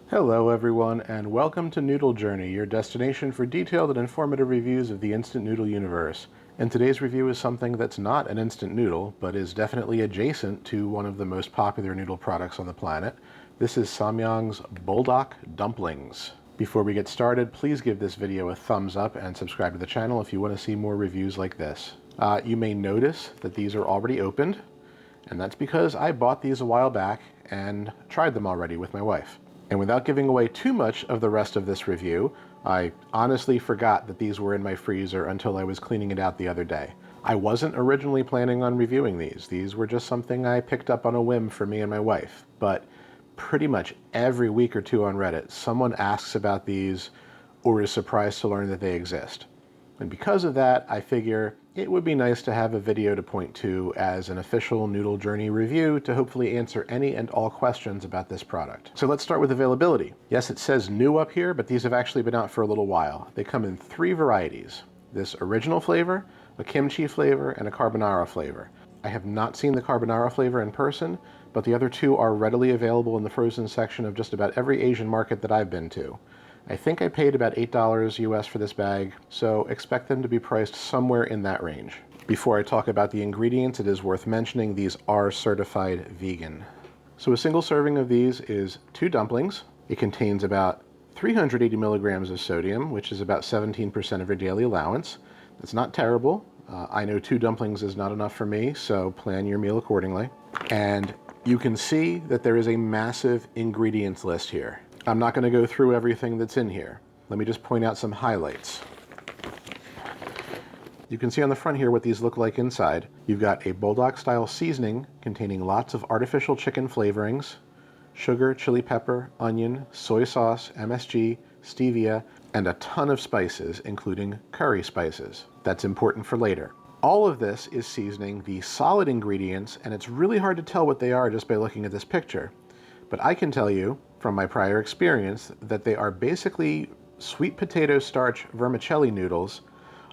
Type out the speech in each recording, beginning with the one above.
Hello everyone, and welcome to Noodle Journey, your destination for detailed and informative reviews of the instant noodle universe. And today's review is something that's not an instant noodle, but is definitely adjacent to one of the most popular noodle products on the planet. This is Samyang's Buldak Dumplings. Before we get started, please give this video a thumbs up and subscribe to the channel if you want to see more reviews like this. You may notice that these are already opened, and that's because I bought these a while back and tried them already with my wife. And without giving away too much of the rest of this review, I honestly forgot that these were in my freezer until I was cleaning it out the other day. I wasn't originally planning on reviewing these. These were just something I picked up on a whim for me and my wife. But pretty much every week or two on Reddit, someone asks about these or is surprised to learn that they exist. And because of that, I figure it would be nice to have a video to point to as an official Noodle Journey review to hopefully answer any and all questions about this product. So let's start with availability. Yes, it says new up here, but these have actually been out for a little while. They come in 3 varieties: this original flavor, a kimchi flavor, and a carbonara flavor. I have not seen the carbonara flavor in person, but the other 2 are readily available in the frozen section of just about every Asian market that I've been to. I think I paid about $8 US for this bag, so expect them to be priced somewhere in that range. Before I talk about the ingredients, it is worth mentioning these are certified vegan. So a single serving of these is 2 dumplings. It contains about 380 milligrams of sodium, which is about 17% of your daily allowance. That's not terrible. I know 2 dumplings is not enough for me, so plan your meal accordingly. And you can see that there is a massive ingredients list here. I'm not going to go through everything that's in here. Let me just point out some highlights. You can see on the front here what these look like inside. You've got a Buldak style seasoning containing lots of artificial chicken flavorings, sugar, chili pepper, onion, soy sauce, MSG, stevia, and a ton of spices, including curry spices. That's important for later. All of this is seasoning the solid ingredients, and it's really hard to tell what they are just by looking at this picture. But I can tell you from my prior experience that they are basically sweet potato starch vermicelli noodles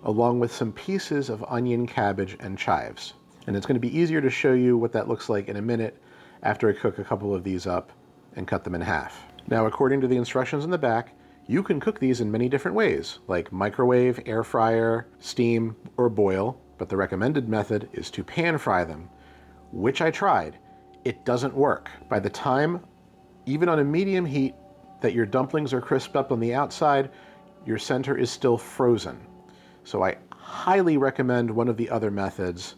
along with some pieces of onion, cabbage, and chives. And it's going to be easier to show you what that looks like in a minute after I cook a couple of these up and cut them in half. Now, according to the instructions in the back, you can cook these in many different ways, like microwave, air fryer, steam, or boil, but the recommended method is to pan fry them, which I tried. It doesn't work. By the time, even on a medium heat, that your dumplings are crisped up on the outside, your center is still frozen. So I highly recommend one of the other methods,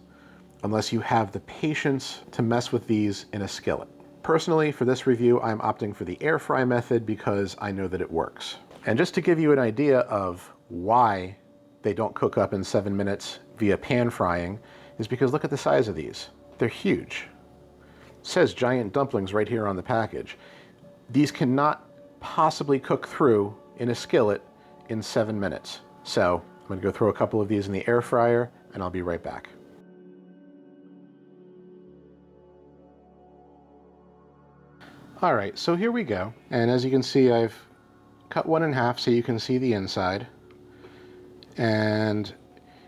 unless you have the patience to mess with these in a skillet. Personally, for this review, I'm opting for the air fry method because I know that it works. And just to give you an idea of why they don't cook up in 7 minutes via pan frying, is because look at the size of these. They're huge. It says giant dumplings right here on the package. These cannot possibly cook through in a skillet in 7 minutes. So I'm going to go throw a couple of these in the air fryer, and I'll be right back. All right, so here we go. And as you can see, I've cut one in half so you can see the inside. And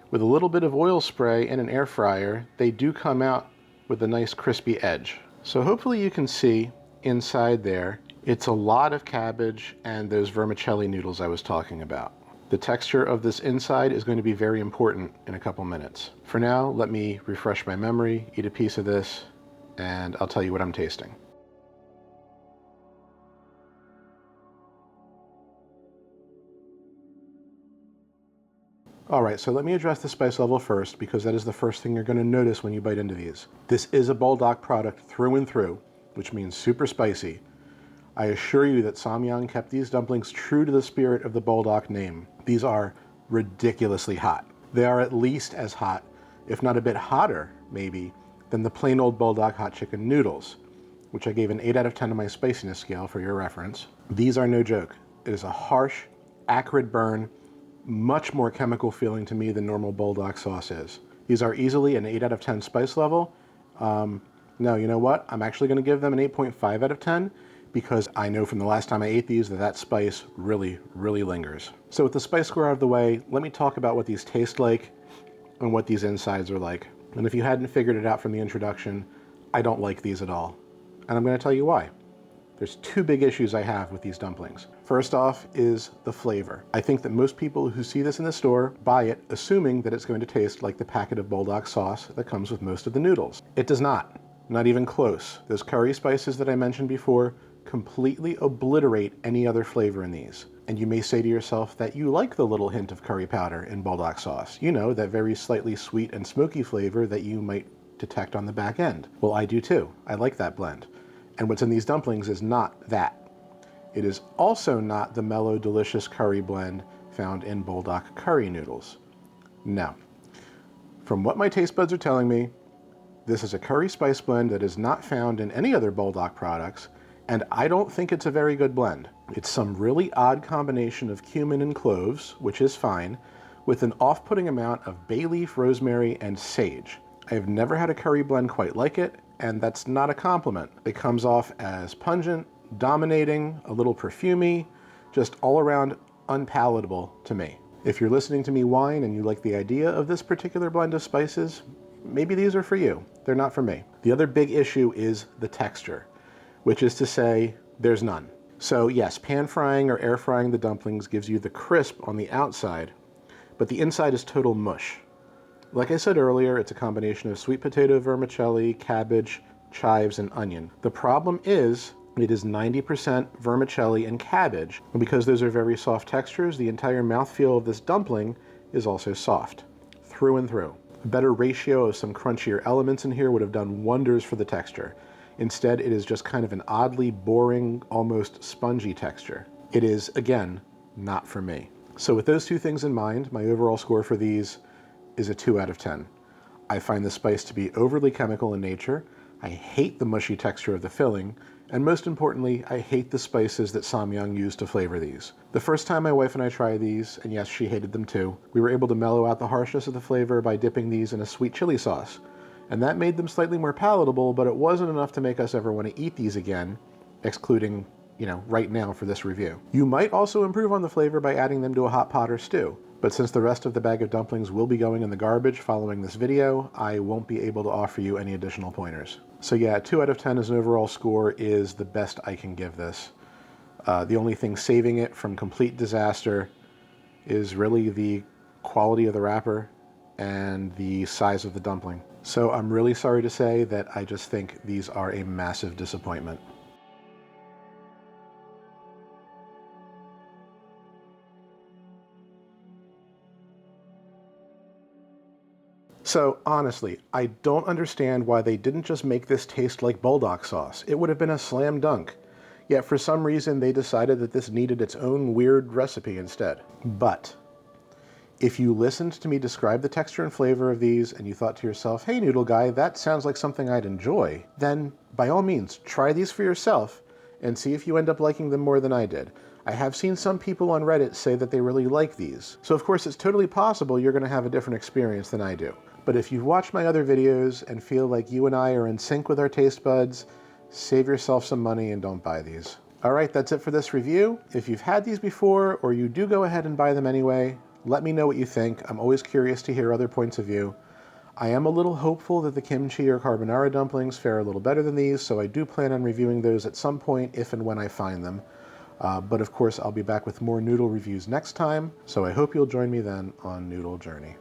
with a little bit of oil spray in an air fryer, they do come out with a nice crispy edge. So hopefully you can see inside there, it's a lot of cabbage and those vermicelli noodles I was talking about. The texture of this inside is going to be very important in a couple minutes. For now, let me refresh my memory, eat a piece of this, and I'll tell you what I'm tasting. All right, so let me address the spice level first because that is the first thing you're going to notice when you bite into these. This is a Buldak product through and through, which means super spicy. I assure you that Samyang kept these dumplings true to the spirit of the Buldak name. These are ridiculously hot. They are at least as hot, if not a bit hotter, maybe, than the plain old Buldak hot chicken noodles, which I gave an 8 out of 10 on my spiciness scale for your reference. These are no joke. It is a harsh, acrid burn, much more chemical feeling to me than normal Buldak sauce is. These are easily an 8 out of 10 spice level. No, you know what? I'm actually going to give them an 8.5 out of 10 because I know from the last time I ate these that spice really, really lingers. So with the spice score out of the way, let me talk about what these taste like and what these insides are like. And if you hadn't figured it out from the introduction, I don't like these at all. And I'm going to tell you why. There's two big issues I have with these dumplings. First off is the flavor. I think that most people who see this in the store buy it assuming that it's going to taste like the packet of Buldak sauce that comes with most of the noodles. It does not. Not even close. Those curry spices that I mentioned before completely obliterate any other flavor in these. And you may say to yourself that you like the little hint of curry powder in Buldak sauce. You know, that very slightly sweet and smoky flavor that you might detect on the back end. Well, I do too. I like that blend. And what's in these dumplings is not that. It is also not the mellow, delicious curry blend found in Buldak curry noodles. No. From what my taste buds are telling me, this is a curry spice blend that is not found in any other Buldak products, and I don't think it's a very good blend. It's some really odd combination of cumin and cloves, which is fine, with an off-putting amount of bay leaf, rosemary, and sage. I have never had a curry blend quite like it, and that's not a compliment. It comes off as pungent, dominating, a little perfumey, just all around unpalatable to me. If you're listening to me whine and you like the idea of this particular blend of spices, maybe these are for you. They're not for me. The other big issue is the texture, which is to say there's none. So yes, pan frying or air frying the dumplings gives you the crisp on the outside, but the inside is total mush. Like I said earlier, it's a combination of sweet potato vermicelli, cabbage, chives, and onion. The problem is it is 90% vermicelli and cabbage, and because those are very soft textures, the entire mouthfeel of this dumpling is also soft, through and through. A better ratio of some crunchier elements in here would have done wonders for the texture. Instead, it is just kind of an oddly boring, almost spongy texture. It is, again, not for me. So with those two things in mind, my overall score for these is a 2 out of 10. I find the spice to be overly chemical in nature. I hate the mushy texture of the filling, and most importantly, I hate the spices that Samyang used to flavor these. The first time my wife and I tried these, and yes, she hated them too, we were able to mellow out the harshness of the flavor by dipping these in a sweet chili sauce. And that made them slightly more palatable, but it wasn't enough to make us ever want to eat these again, excluding, right now for this review. You might also improve on the flavor by adding them to a hot pot or stew. But since the rest of the bag of dumplings will be going in the garbage following this video, I won't be able to offer you any additional pointers. So yeah, 2 out of 10 as an overall score is the best I can give this. The only thing saving it from complete disaster is really the quality of the wrapper and the size of the dumpling. So I'm really sorry to say that I just think these are a massive disappointment. So honestly, I don't understand why they didn't just make this taste like Buldak sauce. It would have been a slam dunk. Yet for some reason they decided that this needed its own weird recipe instead. But if you listened to me describe the texture and flavor of these and you thought to yourself, hey noodle guy, that sounds like something I'd enjoy, then by all means try these for yourself and see if you end up liking them more than I did. I have seen some people on Reddit say that they really like these. So of course it's totally possible you're going to have a different experience than I do. But if you've watched my other videos and feel like you and I are in sync with our taste buds, save yourself some money and don't buy these. Alright, that's it for this review. If you've had these before or you do go ahead and buy them anyway, let me know what you think. I'm always curious to hear other points of view. I am a little hopeful that the kimchi or carbonara dumplings fare a little better than these, so I do plan on reviewing those at some point if and when I find them. But of course, I'll be back with more noodle reviews next time, so I hope you'll join me then on Noodle Journey.